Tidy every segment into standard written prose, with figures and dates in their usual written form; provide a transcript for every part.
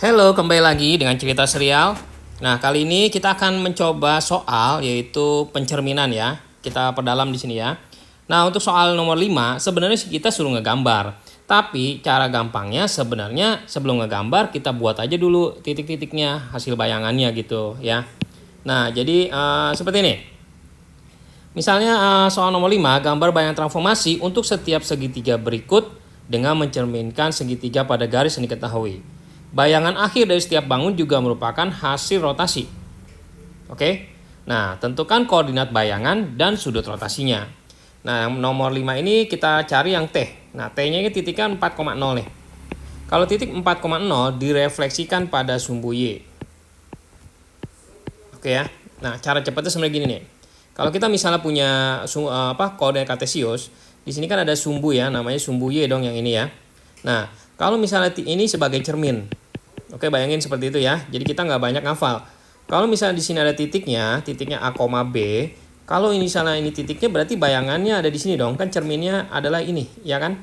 Halo, kembali lagi dengan cerita serial. Nah, kali ini kita akan mencoba soal yaitu pencerminan ya. Kita perdalam di sini ya. Nah, untuk soal nomor 5, sebenarnya kita suruh ngegambar. Tapi cara gampangnya sebenarnya sebelum ngegambar kita buat aja dulu titik-titiknya, hasil bayangannya gitu ya. Nah, jadi seperti ini. Misalnya soal nomor 5, gambar bayang transformasi untuk setiap segitiga berikut dengan mencerminkan segitiga pada garis yang diketahui. Bayangan akhir dari setiap bangun juga merupakan hasil rotasi. Oke. Nah, tentukan koordinat bayangan dan sudut rotasinya. Nah, nomor 5 ini kita cari yang T. Nah, T-nya ini titiknya 4,0 nih. Kalau titik 4,0 direfleksikan pada sumbu Y. Oke ya. Nah, cara cepatnya sebenarnya gini nih. Kalau kita misalnya punya koordinat kartesius, di sini kan ada sumbu ya, namanya sumbu Y dong yang ini ya. Nah, kalau misalnya ini sebagai cermin. Oke, bayangin seperti itu ya. Jadi kita nggak banyak ngafal. Kalau misalnya di sini ada titiknya A, B. Kalau ini misalnya ini titiknya berarti bayangannya ada di sini dong. Kan cerminnya adalah ini, ya kan?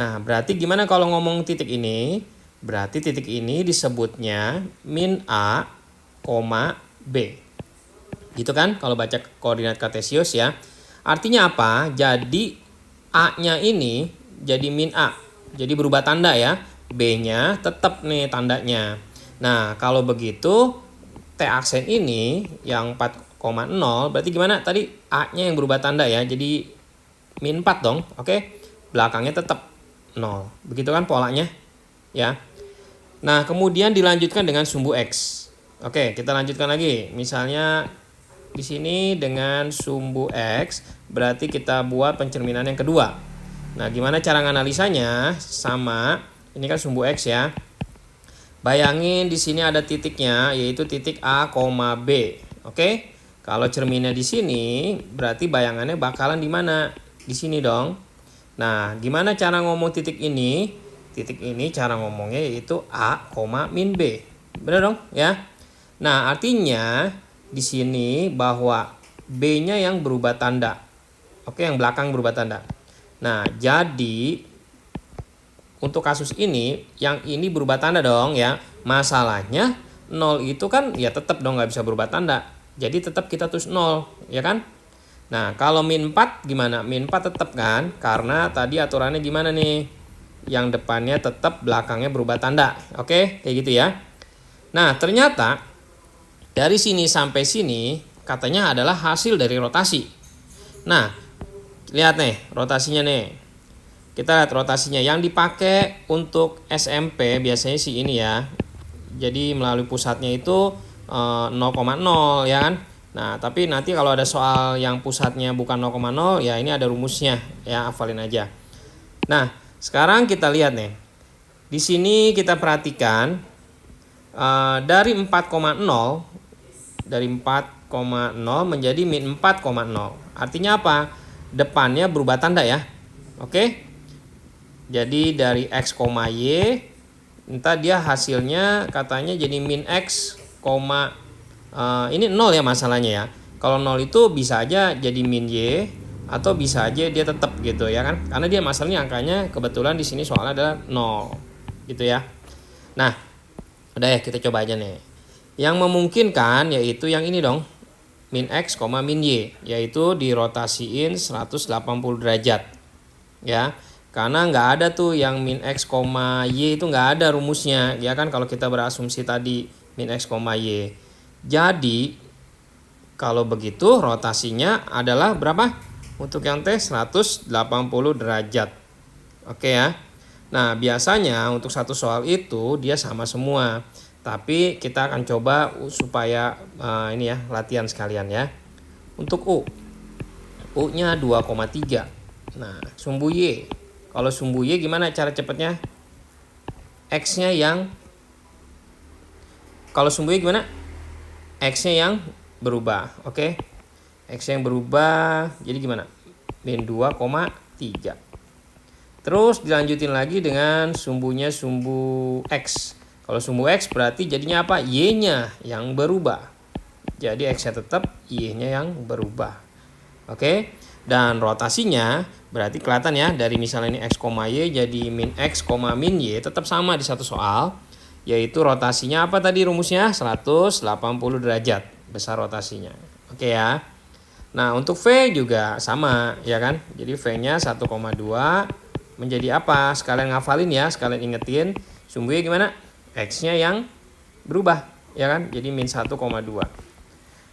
Nah, berarti gimana kalau ngomong titik ini? Berarti titik ini disebutnya min A, B. Gitu kan kalau baca koordinat kartesius ya. Artinya apa? Jadi A-nya ini jadi min A. Jadi berubah tanda ya. B-nya tetap nih tandanya. Nah, kalau begitu T aksen ini yang 4,0 berarti gimana? Tadi A-nya yang berubah tanda ya. Jadi min 4 dong. Oke. Belakangnya tetap 0. Begitu kan polanya? Ya. Nah, kemudian dilanjutkan dengan sumbu X. Oke, kita lanjutkan lagi. Misalnya di sini dengan sumbu X berarti kita buat pencerminan yang kedua. Nah, gimana cara nganalisanya? Sama, ini kan sumbu X ya. Bayangin di sini ada titiknya yaitu titik A, B. Oke? Kalau cerminnya di sini berarti bayangannya bakalan di mana? Di sini dong. Nah, gimana cara ngomong titik ini? Titik ini cara ngomongnya yaitu A, min B. Benar dong ya? Nah, artinya di sini bahwa B-nya yang berubah tanda. Oke, yang belakang berubah tanda. Nah, jadi untuk kasus ini yang ini berubah tanda dong ya. Masalahnya 0 itu kan ya tetap dong nggak bisa berubah tanda. Jadi tetap kita tulis 0, ya kan? Nah, kalau min 4 gimana? Min 4 tetap kan? Karena tadi aturannya gimana nih? Yang depannya tetap, belakangnya berubah tanda. Oke, kayak gitu ya. Nah, ternyata dari sini sampai sini katanya adalah hasil dari rotasi. Nah, lihat nih rotasinya nih. Kita lihat rotasinya yang dipakai untuk SMP biasanya sih ini ya. Jadi melalui pusatnya itu 0,0 ya kan. Nah, tapi nanti kalau ada soal yang pusatnya bukan 0,0 ya ini ada rumusnya ya, hafalin aja. Nah, sekarang kita lihat nih. Di sini kita perhatikan dari 4,0 menjadi min 4,0. Artinya apa? Depannya berubah tanda ya. Oke? Jadi dari X, Y, entah dia hasilnya katanya jadi min X, ini 0 ya masalahnya ya. Kalau 0 itu bisa aja jadi min Y atau bisa aja dia tetap gitu ya kan. Karena dia masalahnya angkanya kebetulan di sini soalnya adalah 0 gitu ya. Nah, udah ya kita coba aja nih. Yang memungkinkan yaitu yang ini dong. Min X, min Y, yaitu dirotasiin 180 derajat. Ya. Karena nggak ada tuh yang min X, Y itu nggak ada rumusnya. Ya kan kalau kita berasumsi tadi min X, Y. Jadi kalau begitu rotasinya adalah berapa? Untuk yang T 180 derajat. Oke ya. Nah, biasanya untuk satu soal itu dia sama semua. Tapi kita akan coba supaya ini ya latihan sekalian ya. Untuk U-nya 2,3. Nah, sumbu Y. Kalau sumbu Y gimana cara cepatnya? X-nya yang kalau sumbu Y gimana? X-nya yang berubah. Oke. X yang berubah jadi gimana? Min 2,3. Terus dilanjutin lagi dengan sumbunya sumbu X. Kalau sumbu X berarti jadinya apa? Y-nya yang berubah. Jadi X-nya tetap, Y-nya yang berubah. Oke. Dan rotasinya berarti kelihatan ya dari misalnya ini X, Y jadi min X, min Y tetap sama di satu soal. yaitu rotasinya apa tadi rumusnya? 180 derajat besar rotasinya. Oke ya. Nah, untuk V juga sama ya kan. Jadi V-nya 1,2 menjadi apa? Sekalian ngafalin ya, sekalian ingetin. Sumbunya gimana? X-nya yang berubah ya kan. Jadi min 1,2.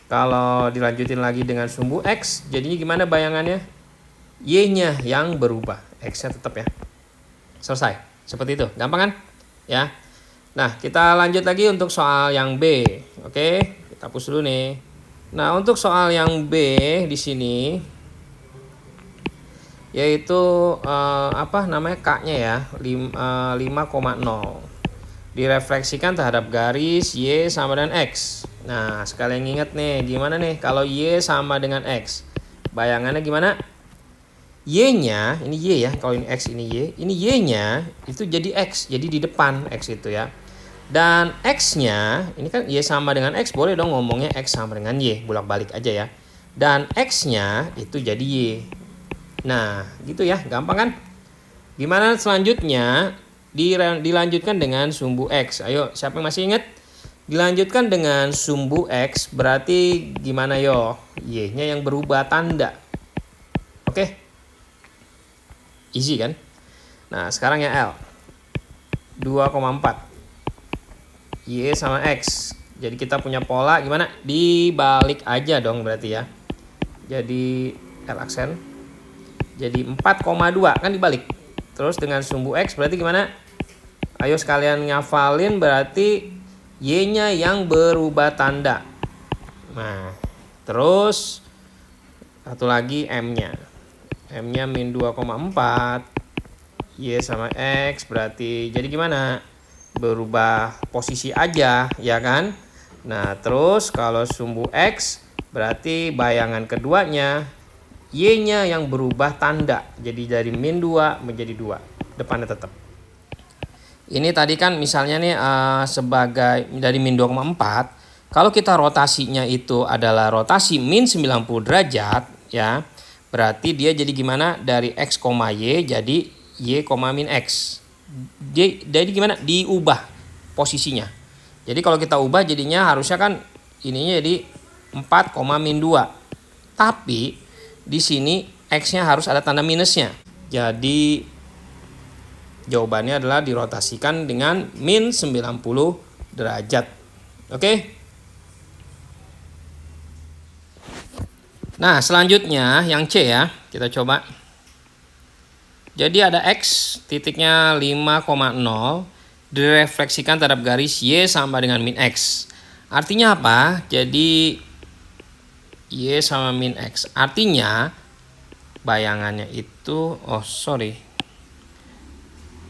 Kalau dilanjutin lagi dengan sumbu X, jadinya gimana bayangannya? Y-nya yang berubah, X-nya tetap ya. Selesai. Seperti itu. Gampang kan? Ya. Nah, kita lanjut lagi untuk soal yang B. Oke, kita hapus dulu nih. Nah, untuk soal yang B di sini yaitu apa namanya K-nya ya, 5,0. Direfleksikan terhadap garis Y sama dengan X. Nah, sekalian ingat nih, gimana nih kalau Y sama dengan X? Bayangannya gimana? Y-nya, ini Y ya, kalau ini X ini Y. Ini Y-nya itu jadi X, jadi di depan X itu ya. Dan X-nya, ini kan Y sama dengan X, boleh dong ngomongnya X sama dengan Y, bolak-balik aja ya. Dan X-nya itu jadi Y. Nah, gitu ya, gampang kan? Gimana selanjutnya? Dilanjutkan dengan sumbu X. Ayo, siapa yang masih ingat? Dilanjutkan dengan sumbu X, berarti gimana yo? Y-nya yang berubah tanda. Oke? Easy kan? Nah, sekarang yang L. 2,4. Y sama X. Jadi kita punya pola gimana? Dibalik aja dong berarti ya. Jadi L aksen. Jadi 4,2 kan dibalik. Terus dengan sumbu X berarti gimana? Ayo sekalian ngafalin berarti Y-nya yang berubah tanda. Nah, terus satu lagi M-nya. M-nya min 2,4. Y sama X berarti jadi gimana? Berubah posisi aja ya kan. Nah terus kalau sumbu X berarti bayangan keduanya Y-nya yang berubah tanda. Jadi dari min 2 menjadi 2. Depannya tetap. Ini tadi kan misalnya nih sebagai dari min 2,4. Kalau kita rotasinya itu adalah rotasi min 90 derajat ya. Berarti dia jadi gimana? Dari X, Y jadi Y, min X. Jadi gimana? Diubah posisinya. Jadi kalau kita ubah jadinya harusnya kan ininya jadi 4, min 2. Tapi di sini X-nya harus ada tanda minusnya. Jadi jawabannya adalah dirotasikan dengan min 90 derajat. Oke? Nah, selanjutnya yang C ya. Kita coba. Jadi ada X titiknya 5,0 direfleksikan terhadap garis Y sama dengan min X. Artinya apa? Jadi Y sama min X. Artinya bayangannya itu,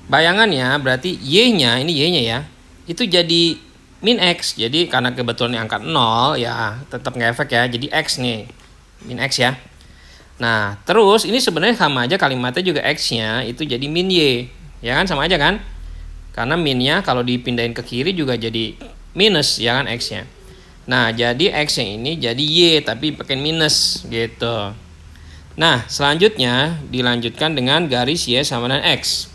bayangannya berarti Y-nya, ini Y-nya ya, itu jadi min X. Jadi karena kebetulan angka 0 ya tetap ngefek ya. Jadi X nih, min X ya. Nah terus ini sebenarnya sama aja kalimatnya juga X-nya itu jadi min Y. Ya kan sama aja kan. Karena minnya kalau dipindahin ke kiri juga jadi minus ya kan X-nya. Nah jadi X yang ini jadi Y tapi pakai minus gitu. Nah selanjutnya dilanjutkan dengan garis Y sama dengan X.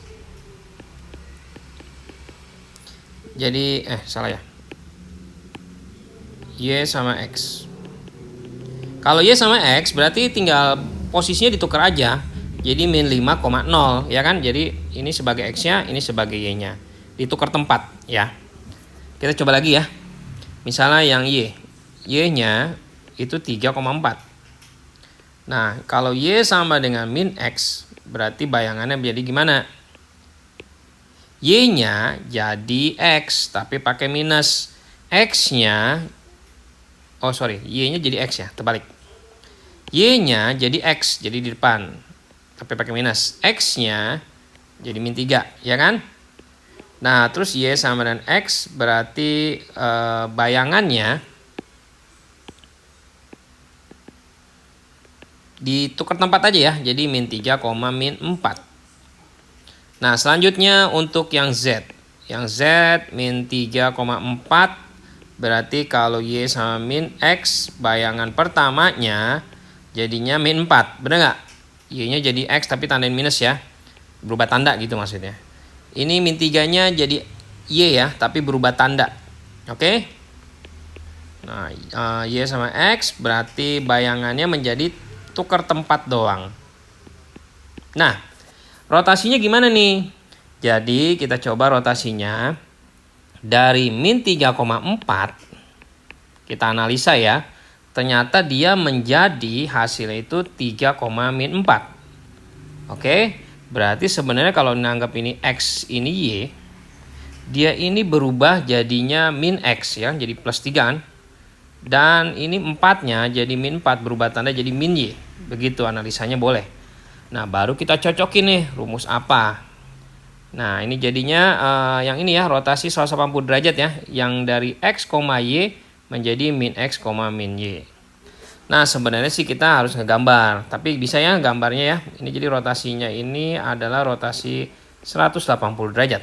Jadi salah ya. Y sama X. Kalau Y sama X berarti tinggal posisinya ditukar aja. Jadi min 5,0 ya kan. Jadi ini sebagai X-nya, ini sebagai Y-nya. Ditukar tempat ya. Kita coba lagi ya. Misalnya yang Y. Y-nya itu 3,4. Nah, kalau Y sama dengan min X, berarti bayangannya menjadi gimana? Y-nya jadi X, tapi pakai minus. X-nya, Y-nya jadi X ya, terbalik. Y-nya jadi X, jadi di depan, tapi pakai minus. X-nya jadi min 3, ya kan? Nah, terus Y sama dengan X, berarti bayangannya ditukar tempat aja ya, jadi min 3, min 4. Nah, selanjutnya untuk yang Z. Yang Z min 3,4 berarti kalau Y sama min X, bayangan pertamanya jadinya min 4. Bener nggak? Y-nya jadi X tapi tandain minus ya. Berubah tanda gitu maksudnya. Ini min 3-nya jadi Y ya, tapi berubah tanda. Oke. Nah, Y sama X berarti bayangannya menjadi tukar tempat doang. Nah, rotasinya gimana nih? Jadi kita coba rotasinya dari min 3,4. Kita analisa ya. Ternyata dia menjadi hasilnya itu 3,-4. Oke, berarti sebenarnya kalau menganggap ini X ini Y, dia ini berubah jadinya min X ya, jadi plus 3 kan. Dan ini 4-nya jadi min 4, berubah tanda jadi min Y. Begitu analisanya boleh. Nah, baru kita cocokin nih rumus apa. Nah, ini jadinya yang ini ya, rotasi 180 derajat ya. Yang dari X, Y menjadi min X, min Y. Nah, sebenarnya sih kita harus ngegambar, tapi bisa ya gambarnya ya. Ini jadi rotasinya ini adalah rotasi 180 derajat.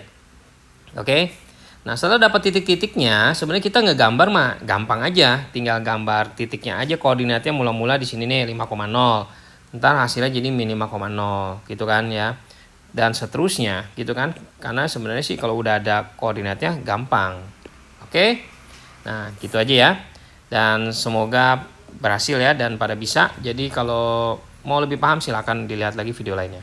Oke. Nah, setelah dapat titik-titiknya, sebenarnya kita ngegambar mah gampang aja. Tinggal gambar titiknya aja, koordinatnya mula-mula di sini nih 5,0. Ntar hasilnya jadi min 5,0 gitu kan ya. Dan seterusnya gitu kan. Karena sebenarnya sih kalau udah ada koordinatnya gampang. Oke. Nah, gitu aja ya. Dan semoga berhasil ya dan pada bisa. Jadi kalau mau lebih paham silahkan dilihat lagi video lainnya.